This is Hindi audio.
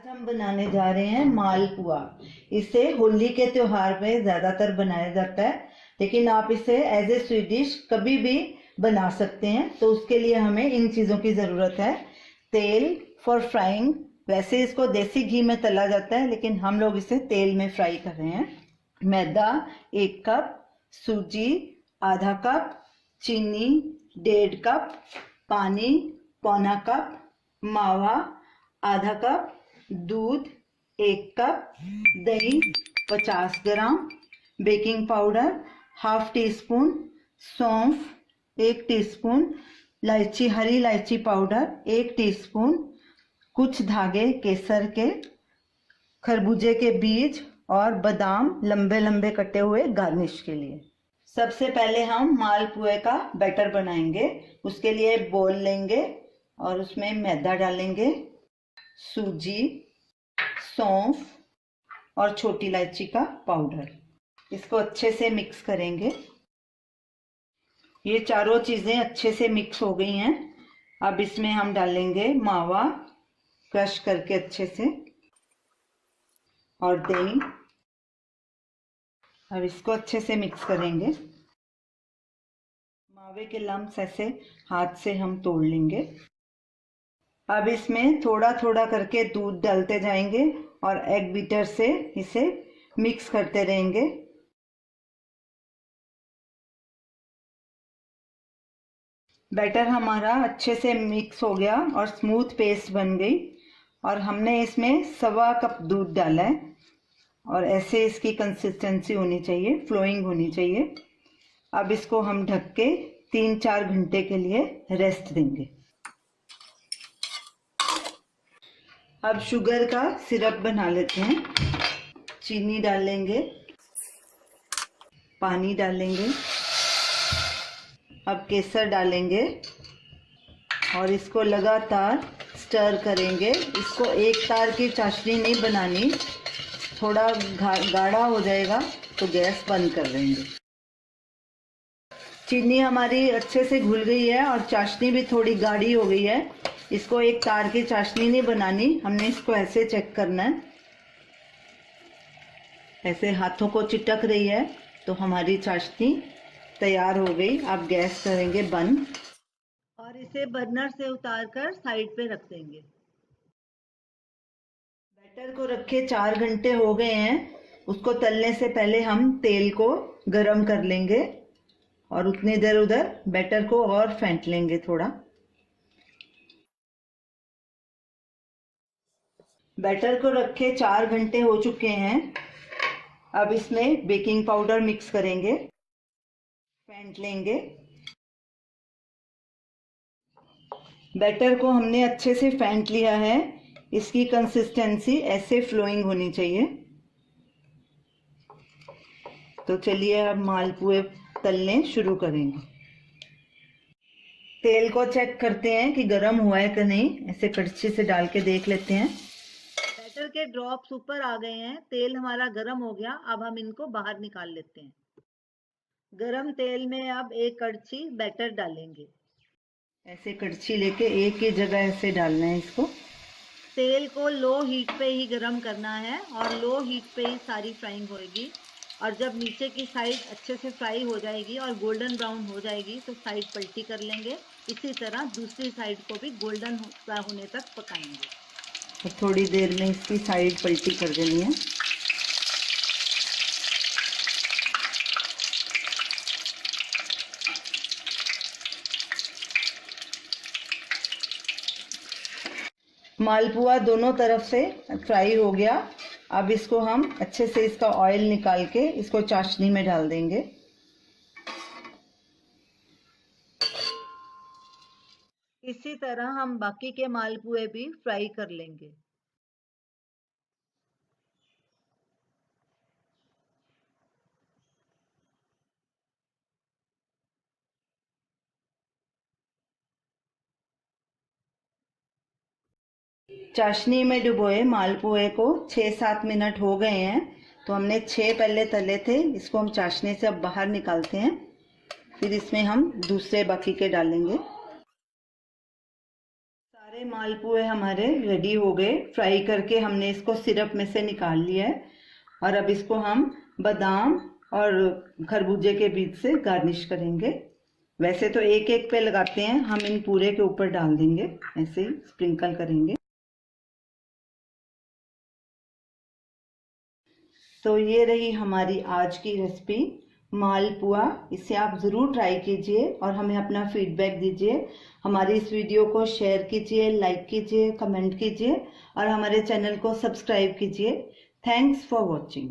हम बनाने जा रहे हैं मालपुआ। इसे होली के त्योहार में ज्यादातर बनाया जाता है, लेकिन आप इसे एज ए स्वीट डिश कभी भी बना सकते हैं। तो उसके लिए हमें इन चीजों की जरूरत है। तेल फॉर फ्राइंग, वैसे इसको देसी घी में तला जाता है, लेकिन हम लोग इसे तेल में फ्राई कर रहे हैं। मैदा 1 कप, सूजी आधा कप, चीनी 1.5 कप, पानी पौना कप, मावा आधा कप, दूध 1 कप, दही 50 ग्राम, बेकिंग पाउडर ½ टीस्पून, सौंफ 1 टीस्पून, इलायची हरी इलायची पाउडर 1 टीस्पून, कुछ धागे केसर के, खरबूजे के बीज और बादाम लंबे लंबे कटे हुए गार्निश के लिए। सबसे पहले हम मालपुए का बैटर बनाएंगे। उसके लिए बोल लेंगे और उसमें मैदा डालेंगे, सूजी, सौंफ और छोटी इलायची का पाउडर। इसको अच्छे से मिक्स करेंगे। ये चारों चीजें अच्छे से मिक्स हो गई हैं। अब इसमें हम डालेंगे मावा क्रश करके अच्छे से और दही। अब इसको अच्छे से मिक्स करेंगे। मावे के लम्स ऐसे हाथ से हम तोड़ लेंगे। अब इसमें थोड़ा थोड़ा करके दूध डालते जाएंगे और एग बीटर से इसे मिक्स करते रहेंगे। बैटर हमारा अच्छे से मिक्स हो गया और स्मूथ पेस्ट बन गई। और हमने इसमें 1.25 कप दूध डाला है और ऐसे इसकी कंसिस्टेंसी होनी चाहिए, फ्लोइंग होनी चाहिए। अब इसको हम ढक के 3-4 घंटे के लिए रेस्ट देंगे। अब शुगर का सिरप बना लेते हैं। चीनी डालेंगे, पानी डालेंगे, अब केसर डालेंगे और इसको लगातार स्टर करेंगे। इसको एक तार की चाशनी नहीं बनानी, थोड़ा गाढ़ा हो जाएगा तो गैस बंद कर देंगे। चीनी हमारी अच्छे से घुल गई है और चाशनी भी थोड़ी गाढ़ी हो गई है। इसको एक तार की चाशनी नहीं बनानी, हमने इसको ऐसे चेक करना है। ऐसे हाथों को चिटक रही है तो हमारी चाशनी तैयार हो गई। अब गैस करेंगे बंद और इसे बर्नर से उतारकर साइड पे रख देंगे। बैटर को रखे 4 घंटे हो गए हैं। उसको तलने से पहले हम तेल को गरम कर लेंगे और उतनी देर उधर बैटर को और फेंट लेंगे थोड़ा। बैटर को रखे 4 घंटे हो चुके हैं। अब इसमें बेकिंग पाउडर मिक्स करेंगे, फेंट लेंगे। बैटर को हमने अच्छे से फेंट लिया है। इसकी कंसिस्टेंसी ऐसे फ्लोइंग होनी चाहिए। तो चलिए अब मालपुए तलने शुरू करेंगे। तेल को चेक करते हैं कि गर्म हुआ है कि नहीं, ऐसे कड़छी से डाल के देख लेते हैं। बैटर के ड्रॉप्स ऊपर आ गए हैं, तेल हमारा गर्म हो गया। अब हम इनको बाहर निकाल लेते हैं। गरम तेल में अब 1 कड़छी बैटर डालेंगे। ऐसे कड़छी लेके एक ही जगह ऐसे डालना है इसको। तेल को लो हीट पे ही गरम करना है और लो हीट पे ही सारी फ्राइंग होएगी। और जब नीचे की साइड अच्छे से फ्राई हो जाएगी और गोल्डन ब्राउन हो जाएगी तो साइड पलटी कर लेंगे। इसी तरह दूसरी साइड को भी गोल्डन होने तक पकाएंगे। तो थोड़ी देर में इसकी साइड पलटी कर देनी है। मालपुआ दोनों तरफ से फ्राई हो गया। अब इसको हम अच्छे से इसका ऑयल निकाल के इसको चाशनी में डाल देंगे। इसी तरह हम बाकी के मालपुए भी फ्राई कर लेंगे। चाशनी में डुबोए मालपुए को 6-7 मिनट हो गए हैं। तो हमने 6 पहले तले थे, इसको हम चाशनी से अब बाहर निकालते हैं। फिर इसमें हम दूसरे बाकी के डालेंगे। सारे मालपुए हमारे रेडी हो गए। फ्राई करके हमने इसको सिरप में से निकाल लिया है और अब इसको हम बादाम और खरबूजे के बीज से गार्निश करेंगे। वैसे तो एक एक पे लगाते हैं, हम इन पूरे के ऊपर डाल देंगे, ऐसे ही स्प्रिंकल करेंगे। तो ये रही हमारी आज की रेसिपी मालपुआ। इसे आप ज़रूर ट्राई कीजिए और हमें अपना फीडबैक दीजिए। हमारी इस वीडियो को शेयर कीजिए, लाइक कीजिए, कमेंट कीजिए और हमारे चैनल को सब्सक्राइब कीजिए। Thanks for watching.